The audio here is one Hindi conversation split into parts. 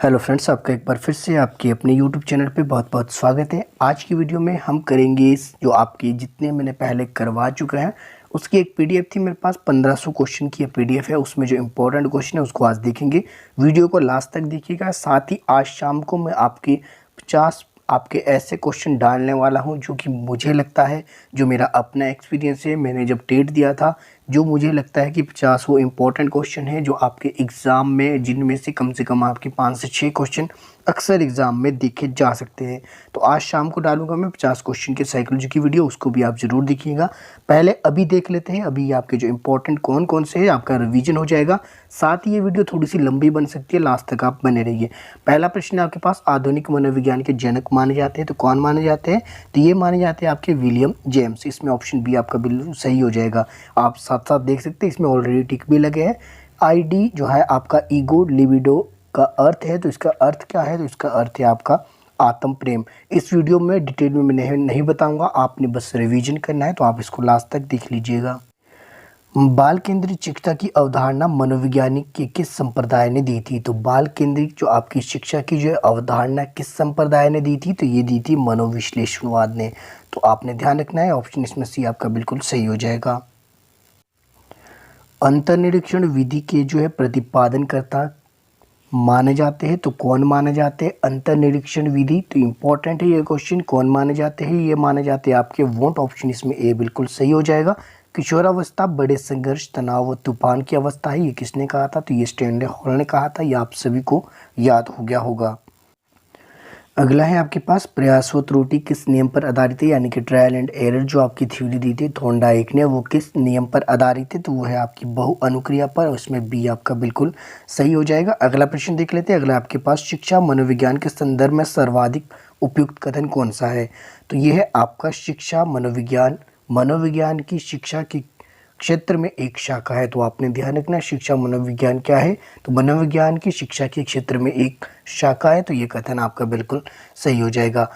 हेलो फ्रेंड्स, आपका एक बार फिर से आपके अपने यूट्यूब चैनल पे बहुत बहुत स्वागत है। आज की वीडियो में हम करेंगे जो आपके जितने मैंने पहले करवा चुके हैं उसकी एक पीडीएफ थी मेरे पास। 1500 क्वेश्चन की पीडीएफ है, उसमें जो इंपॉर्टेंट क्वेश्चन है उसको आज देखेंगे। वीडियो को लास्ट तक देखिएगा। साथ ही आज शाम को मैं आपके 50 आपके ऐसे क्वेश्चन डालने वाला हूं जो कि मुझे लगता है, जो मेरा अपना एक्सपीरियंस है, मैंने जब टेट दिया था, जो मुझे लगता है कि 50 वो इम्पोर्टेंट क्वेश्चन है जो आपके एग्ज़ाम में, जिनमें से कम आपके 5 से 6 क्वेश्चन अक्सर एग्ज़ाम में देखे जा सकते हैं। तो आज शाम को डालूंगा मैं 50 क्वेश्चन की साइकोलॉजी की वीडियो, उसको भी आप ज़रूर देखिएगा। पहले अभी देख लेते हैं, अभी आपके जो इंपॉर्टेंट कौन कौन से हैं, आपका रिवीजन हो जाएगा। साथ ही ये वीडियो थोड़ी सी लंबी बन सकती है, लास्ट तक आप बने रहिए। पहला प्रश्न है आपके पास, आधुनिक मनोविज्ञान के जनक माने जाते हैं तो कौन माने जाते हैं? तो ये माने जाते हैं आपके विलियम जेम्स। इसमें ऑप्शन बी आपका बिल्कुल सही हो जाएगा। आप साथ साथ देख सकते हैं, इसमें ऑलरेडी टिक भी लगे हैं। आईडी जो है आपका ईगो लिबिडो का अर्थ है, तो इसका अर्थ क्या है? तो इसका अर्थ है आपका आत्म प्रेम। इस वीडियो में डिटेल में मैं नहीं बताऊंगा, आपने बस रिवीजन करना है, तो आप इसको लास्ट तक देख लीजिएगा। बाल केंद्रित शिक्षा की अवधारणा मनोवैज्ञानिक के किस संप्रदाय ने दी थी? तो बाल केंद्रित जो आपकी शिक्षा की जो अवधारणा किस संप्रदाय ने दी थी? तो ये दी थी मनोविश्लेषणवाद ने। तो आपने ध्यान रखना है, ऑप्शन इसमें सी आपका बिल्कुल सही हो जाएगा। अंतर्निरीक्षण विधि के जो है प्रतिपादनकर्ता माने जाते हैं तो कौन माने जाते हैं? अंतर्निरीक्षण विधि, तो इम्पोर्टेंट है ये क्वेश्चन। कौन माने जाते हैं? ये माने जाते हैं आपके वोट। ऑप्शन इसमें ए बिल्कुल सही हो जाएगा। किशोरावस्था बड़े संघर्ष, तनाव व तूफान की अवस्था है, ये किसने कहा था? तो ये स्टैनले हॉल ने कहा था। ये आप सभी को याद हो गया होगा। अगला है आपके पास, प्रयास व त्रुटि किस नियम पर आधारित है? यानी कि ट्रायल एंड एरर जो आपकी थ्योरी दी थी थॉर्नडाइक ने, वो किस नियम पर आधारित है? तो वो है आपकी बहु अनुक्रिया पर। उसमें बी आपका बिल्कुल सही हो जाएगा। अगला प्रश्न देख लेते हैं। अगला आपके पास, शिक्षा मनोविज्ञान के संदर्भ में सर्वाधिक उपयुक्त कथन कौन सा है? तो ये है आपका शिक्षा मनोविज्ञान। मनोविज्ञान की शिक्षा की क्षेत्र में एक शाखा है, तो आपने ध्यान रखना शिक्षा मनोविज्ञान क्या है? तो मनोविज्ञान की शिक्षा के क्षेत्र में एक शाखा है, तो ये कथन आपका बिल्कुल सही हो जाएगा।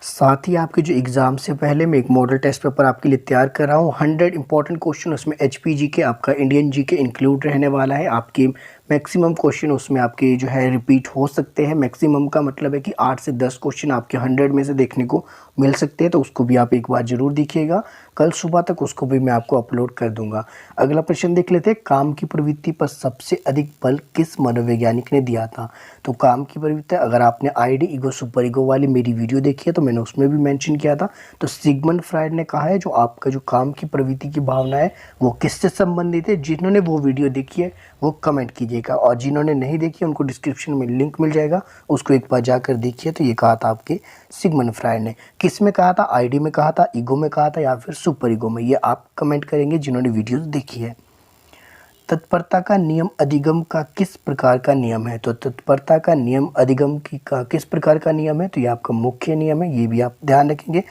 साथ ही आपके जो एग्ज़ाम से पहले मैं एक मॉडल टेस्ट पेपर आपके लिए तैयार कर रहा हूँ। 100 इंपॉर्टेंट क्वेश्चन, उसमें एचपीजी के आपका इंडियन जी के इंक्लूड रहने वाला है। आपके मैक्सिमम क्वेश्चन उसमें आपके जो है रिपीट हो सकते हैं। मैक्सिमम का मतलब है कि 8 से 10 क्वेश्चन आपके 100 में से देखने को मिल सकते हैं, तो उसको भी आप एक बार ज़रूर देखिएगा। कल सुबह तक उसको भी मैं आपको अपलोड कर दूंगा। अगला प्रश्न देख लेते हैं। काम की प्रवृत्ति पर सबसे अधिक बल किस मनोवैज्ञानिक ने दिया था? तो काम की प्रवृत्ति, अगर आपने आईडी ईगो सुपर ईगो वाली मेरी वीडियो देखी है तो मैंने उसमें भी मेंशन किया था। तो सिगमंड फ्रायड ने कहा है जो आपका जो काम की प्रवृत्ति की भावना है वो किससे संबंधित है? जिन्होंने वो वीडियो देखी है वो कमेंट कीजिएगा, और जिन्होंने नहीं देखी उनको डिस्क्रिप्शन में लिंक मिल जाएगा, उसको एक बार जाकर देखिए। तो ये कहा था आपके सिगमंड फ्रायड ने। किस में कहा था? आईडी में कहा था, ईगो में कहा था, या फिर सुपर ईगो में? ये आप कमेंट करेंगे जिन्होंने वीडियोस देखी है। तत्परता का नियम अधिगम का किस प्रकार का नियम है? तो तत्परता का नियम अधिगम की का किस प्रकार का नियम है? तो ये आपका मुख्य नियम है, ये भी आप ध्यान रखेंगे।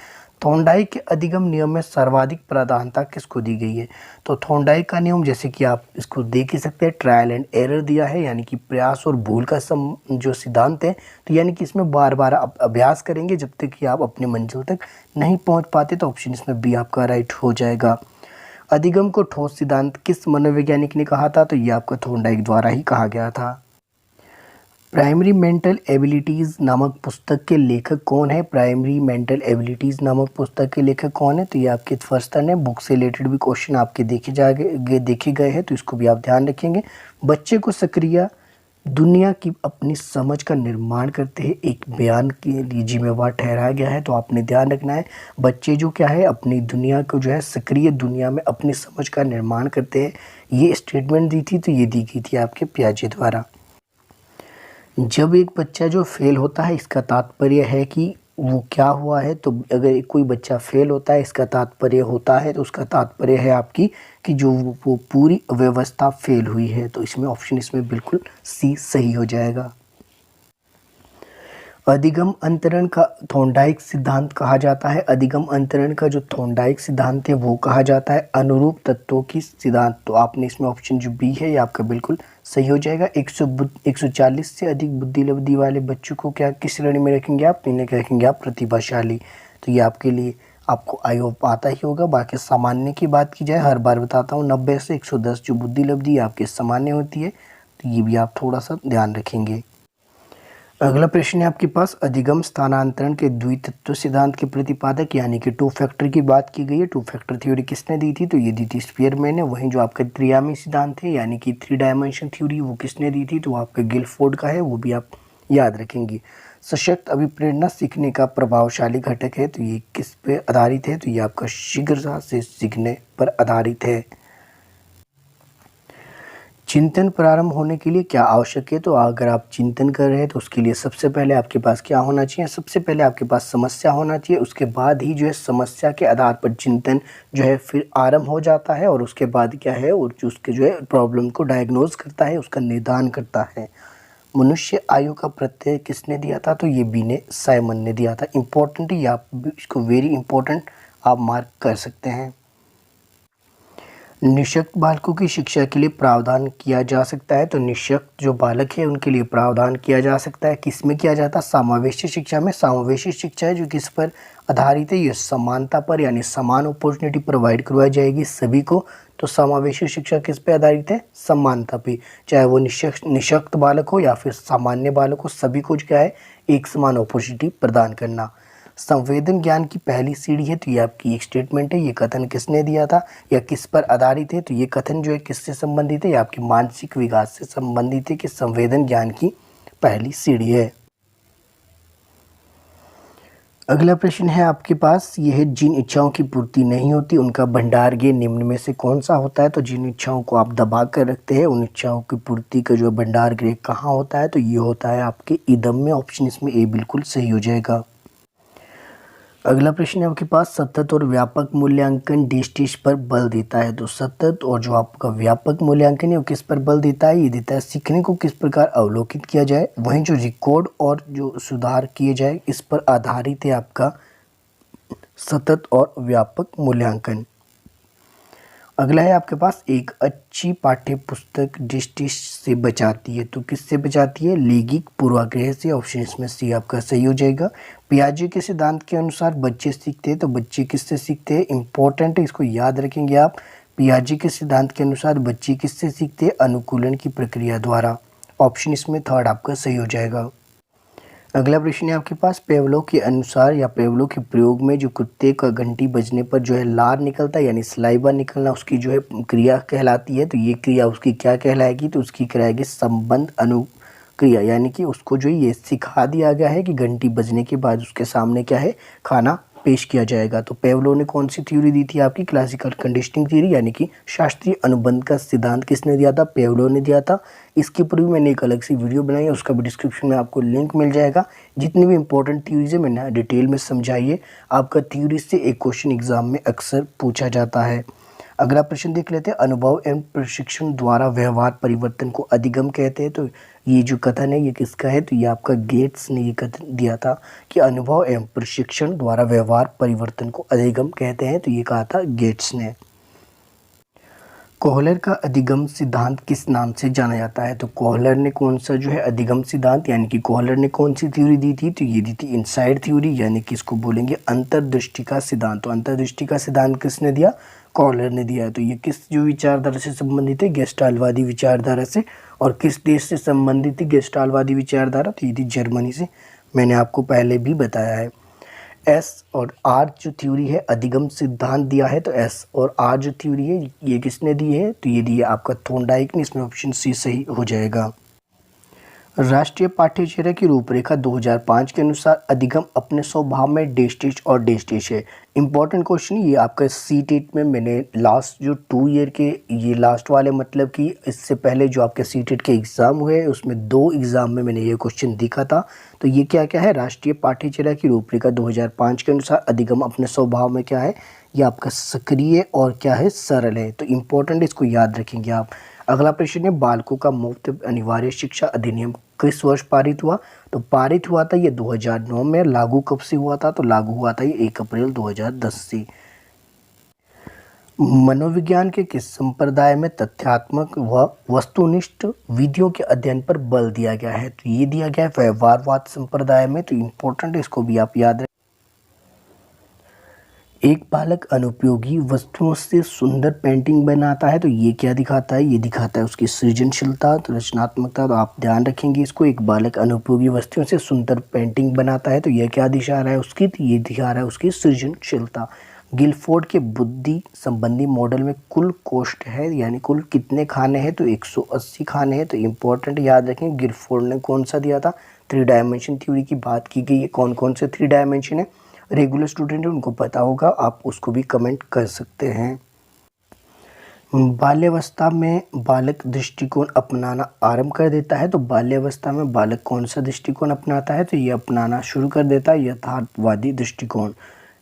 थॉर्नडाइक के अधिगम नियम में सर्वाधिक प्राधान्यता किसको दी गई है? तो थॉर्नडाइक का नियम, जैसे कि आप इसको देख ही सकते हैं, ट्रायल एंड एरर दिया है, यानी कि प्रयास और भूल का जो सिद्धांत है। तो यानी कि इसमें बार बार आप अभ्यास करेंगे जब तक कि आप अपने मंजिल तक नहीं पहुंच पाते। तो ऑप्शन इसमें बी आपका राइट हो जाएगा। अधिगम को ठोस सिद्धांत किस मनोवैज्ञानिक ने कहा था? तो ये आपका थॉर्नडाइक द्वारा ही कहा गया था। प्राइमरी मेंटल एबिलिटीज़ नामक पुस्तक के लेखक कौन है? प्राइमरी मेंटल एबिलिटीज़ नामक पुस्तक के लेखक कौन है? तो ये आपके फर्स्ट टर्न है। बुक से रिलेटेड भी क्वेश्चन आपके देखे गए हैं, तो इसको भी आप ध्यान रखेंगे। बच्चे को सक्रिय दुनिया की अपनी समझ का निर्माण करते हैं एक बयान के लिए जिम्मेवार ठहराया गया है। तो आपने ध्यान रखना है, बच्चे जो क्या है अपनी दुनिया को जो है सक्रिय दुनिया में अपनी समझ का निर्माण करते हैं, ये स्टेटमेंट दी थी। तो ये दी गई थी आपके पियाजे द्वारा। जब एक बच्चा जो फेल होता है, इसका तात्पर्य है कि वो क्या हुआ है? तो अगर कोई बच्चा फेल होता है, इसका तात्पर्य होता है, तो उसका तात्पर्य है आपकी कि जो वो पूरी व्यवस्था फेल हुई है। तो इसमें ऑप्शन इसमें बिल्कुल सी सही हो जाएगा। अधिगम अंतरण का थॉर्नडाइक सिद्धांत कहा जाता है। अधिगम अंतरण का जो थॉर्नडाइक सिद्धांत है वो कहा जाता है अनुरूप तत्वों की सिद्धांत। तो आपने इसमें ऑप्शन जो बी है ये आपका बिल्कुल सही हो जाएगा। 140 से अधिक बुद्धि लब्धि वाले बच्चों को क्या किस श्रेणी में रखेंगे आप? इन्हें रखेंगे आप प्रतिभाशाली। तो ये आपके लिए आपको आई होप आता ही होगा। बाकी सामान्य की बात की जाए, हर बार बताता हूँ, 90 से 110 जो बुद्धि लब्धि आपके सामान्य होती है, तो ये भी आप थोड़ा सा ध्यान रखेंगे। अगला प्रश्न है आपके पास, अधिगम स्थानांतरण के द्वितत्व सिद्धांत के प्रतिपादक यानी कि टू फैक्टर की बात की गई है। टू फैक्टर थ्योरी किसने दी थी? तो ये दी थी स्पीयरमैन ने। वहीं जो आपका त्रियामी सिद्धांत है यानी कि थ्री डायमेंशन थ्योरी, वो किसने दी थी? तो आपका गिलफोर्ड का है, वो भी आप याद रखेंगे। सशक्त अभिप्रेरणा सीखने का प्रभावशाली घटक है, तो ये किस पे आधारित है? तो ये आपका शीघ्रता से सीखने पर आधारित है। चिंतन प्रारंभ होने के लिए क्या आवश्यक है? तो अगर आप चिंतन कर रहे हैं तो उसके लिए सबसे पहले आपके पास क्या होना चाहिए? सबसे पहले आपके पास समस्या होना चाहिए। उसके बाद ही जो है समस्या के आधार पर चिंतन जो है फिर आरंभ हो जाता है, और उसके बाद क्या है, और जो उसके जो है प्रॉब्लम को डायग्नोज करता है, उसका निदान करता है। मनुष्य आयु का प्रत्यय किसने दिया था? तो ये बी ने साइमन ने दिया था। इम्पोर्टेंट, ये आप इसको वेरी इंपॉर्टेंट आप मार्क कर सकते हैं। निःशक्त बालकों की शिक्षा के लिए प्रावधान किया जा सकता है। तो निःशक्त जो बालक है उनके लिए प्रावधान किया जा सकता है। किस में किया जाता है? समावेशी शिक्षा में। समावेशी शिक्षा है जो किस पर आधारित है? ये समानता पर, यानी समान अपॉर्चुनिटी प्रोवाइड करवाई जाएगी सभी को। तो समावेशी शिक्षा किस पे आधारित है? समानता पे। चाहे वो निःशक्त बालक हो या फिर सामान्य बालक हो, सभी को क्या है, एक समान अपॉर्चुनिटी प्रदान करना। संवेदन ज्ञान की पहली सीढ़ी है, तो ये आपकी एक स्टेटमेंट है। ये कथन किसने दिया था या किस पर आधारित है? तो ये कथन जो है किससे संबंधित है? ये आपके मानसिक विकास से संबंधित है कि संवेदन ज्ञान की पहली सीढ़ी है। अगला प्रश्न है आपके पास, ये है, जिन इच्छाओं की पूर्ति नहीं होती उनका भंडारगृह निम्न में से कौन सा होता है? तो जिन इच्छाओं को आप दबा कर रखते हैं उन इच्छाओं की पूर्ति का जो भंडारगृह कहाँ होता है? तो ये होता है आपके इदम में। ऑप्शन इसमें ए बिल्कुल सही हो जाएगा। अगला प्रश्न है आपके पास, सतत और व्यापक मूल्यांकन डिस्टिश पर बल देता है। तो सतत और जो आपका व्यापक मूल्यांकन है वो किस पर बल देता है? ये देता है सीखने को किस प्रकार अवलोकित किया जाए, वहीं जो रिकॉर्ड और जो सुधार किए जाए, इस पर आधारित है आपका सतत और व्यापक मूल्यांकन। अगला है आपके पास, एक अच्छी पाठ्य पुस्तक डिस्टिश से बचाती है। तो किससे बचाती है? लैंगिक पूर्वाग्रह से। ऑप्शन इसमें सी आपका सही हो जाएगा। पियाजे के सिद्धांत के अनुसार बच्चे सीखते हैं, तो बच्चे किससे सीखते हैं? इंपॉर्टेंट है, इसको याद रखेंगे आप। पियाजे के सिद्धांत के अनुसार बच्चे किससे सीखते हैं? अनुकूलन की प्रक्रिया द्वारा। ऑप्शन इसमें थर्ड आपका सही हो जाएगा। अगला प्रश्न है आपके पास, पेवलोव के अनुसार या पेवलोव के प्रयोग में जो कुत्ते का घंटी बजने पर जो है लार निकलता है यानी सलाइवा निकलना, उसकी जो है क्रिया कहलाती है। तो ये क्रिया उसकी क्या कहलाएगी? तो उसकी कहलाएगी संबंध अनुक्रिया, यानी कि उसको जो ये सिखा दिया गया है कि घंटी बजने के बाद उसके सामने क्या है, खाना पेश किया जाएगा। तो पेवलोव ने कौन सी थ्योरी दी थी? आपकी क्लासिकल कंडीशनिंग थ्योरी, यानी कि शास्त्रीय अनुबंध का सिद्धांत किसने दिया था? पेवलोव ने दिया था। इसके ऊपर भी मैंने एक अलग सी वीडियो बनाई है, उसका भी डिस्क्रिप्शन में आपको लिंक मिल जाएगा। जितनी भी इंपॉर्टेंट थ्योरीज है मैंने डिटेल में समझाई है। आपका थ्योरी से एक क्वेश्चन एग्जाम में अक्सर पूछा जाता है। अगला प्रश्न देख लेते हैं, अनुभव एवं प्रशिक्षण द्वारा व्यवहार परिवर्तन को अधिगम कहते हैं। तो ये जो कथन है ये किसका है? तो ये आपका गेट्स ने ये कथन दिया था कि अनुभव एवं प्रशिक्षण द्वारा व्यवहार परिवर्तन को अधिगम कहते हैं। तो ये कहा था गेट्स ने। कोहलर का अधिगम सिद्धांत किस नाम से जाना जाता है? तो कोहलर ने कौन सा जो है अधिगम सिद्धांत, यानी कि कोहलर ने कौन सी थ्योरी दी थी? तो ये दी थी इनसाइड थ्योरी, यानी कि इसको बोलेंगे अंतर्दृष्टि का सिद्धांत। तो अंतर्दृष्टि का सिद्धांत किसने दिया? कोहलर ने दिया है। तो ये किस जो विचारधारा से संबंधित है? गेस्टाल्टवादी विचारधारा से। और किस देश से संबंधित थी गेस्टाल्टवादी विचारधारा? तो ये थी जर्मनी से। मैंने आपको पहले भी बताया है। एस और आर जो थ्योरी है अधिगम सिद्धांत दिया है, तो एस और आर जो थ्योरी है ये किसने दी है? तो ये दी है आपका थॉर्नडाइक ने। इसमें ऑप्शन सी सही हो जाएगा। राष्ट्रीय पाठ्यचर्या की रूपरेखा 2005 के अनुसार अधिगम अपने स्वभाव में डेस्टिश और डेस्टिश है। इंपॉर्टेंट क्वेश्चन ये आपका सी टेट में मैंने लास्ट जो 2 ईयर के ये लास्ट वाले, मतलब कि इससे पहले जो आपके सी टेट के एग्ज़ाम हुए उसमें 2 एग्ज़ाम में मैंने ये क्वेश्चन दिखा था। तो ये क्या क्या है? राष्ट्रीय पाठ्यचर्या की रूपरेखा 2005 के अनुसार अधिगम अपने स्वभाव में क्या है? ये आपका सक्रिय और क्या है? सरल है। तो इम्पोर्टेंट, इसको याद रखेंगे आप। अगला प्रश्न है, बालकों का मुफ्त अनिवार्य शिक्षा अधिनियम किस वर्ष पारित हुआ? तो पारित हुआ था ये 2009 में। लागू कब से हुआ था? तो लागू हुआ था ये 1 अप्रैल 2010 से। मनोविज्ञान के किस संप्रदाय में तथ्यात्मक व वस्तुनिष्ठ विधियों के अध्ययन पर बल दिया गया है? तो ये दिया गया है व्यवहारवाद संप्रदाय में। तो इम्पोर्टेंट, इसको भी आप याद रखें। एक बालक अनुपयोगी वस्तुओं से सुंदर पेंटिंग बनाता है तो ये क्या दिखाता है? ये दिखाता है उसकी सृजनशीलता, तो रचनात्मकता। तो आप ध्यान रखेंगे इसको। एक बालक अनुपयोगी वस्तुओं से सुंदर पेंटिंग बनाता है तो ये क्या दिखा रहा है उसकी? तो ये दिखा रहा है उसकी सृजनशीलता। गिलफोर्ड के बुद्धि संबंधी मॉडल में कुल कोष्ठ है, यानी कुल कितने खाने हैं? तो 180 खाने हैं। तो इम्पोर्टेंट याद रखें, गिलफोर्ड ने कौन सा दिया था? 3 डायमेंशन थ्योरी की बात की गई है। कौन कौन से 3 डायमेंशन है? रेगुलर स्टूडेंट है उनको पता होगा, आप उसको भी कमेंट कर सकते हैं। बाल्यावस्था में बालक दृष्टिकोण अपनाना आरंभ कर देता है तो बाल्यावस्था में बालक कौन सा दृष्टिकोण अपनाता है? तो ये अपनाना शुरू कर देता है यथार्थवादी दृष्टिकोण।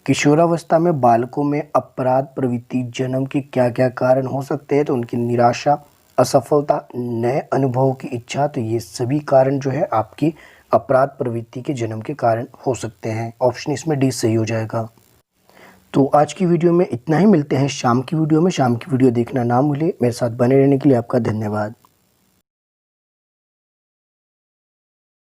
किशोरावस्था में बालकों में अपराध प्रवृत्ति जन्म के क्या क्या कारण हो सकते हैं? तो उनकी निराशा, असफलता, नए अनुभवों की इच्छा। तो ये सभी कारण जो है आपकी अपराध प्रवृत्ति के जन्म के कारण हो सकते हैं। ऑप्शन इसमें डी सही हो जाएगा। तो आज की वीडियो में इतना ही। मिलते हैं शाम की वीडियो में। शाम की वीडियो देखना ना भूलें। मेरे साथ बने रहने के लिए आपका धन्यवाद।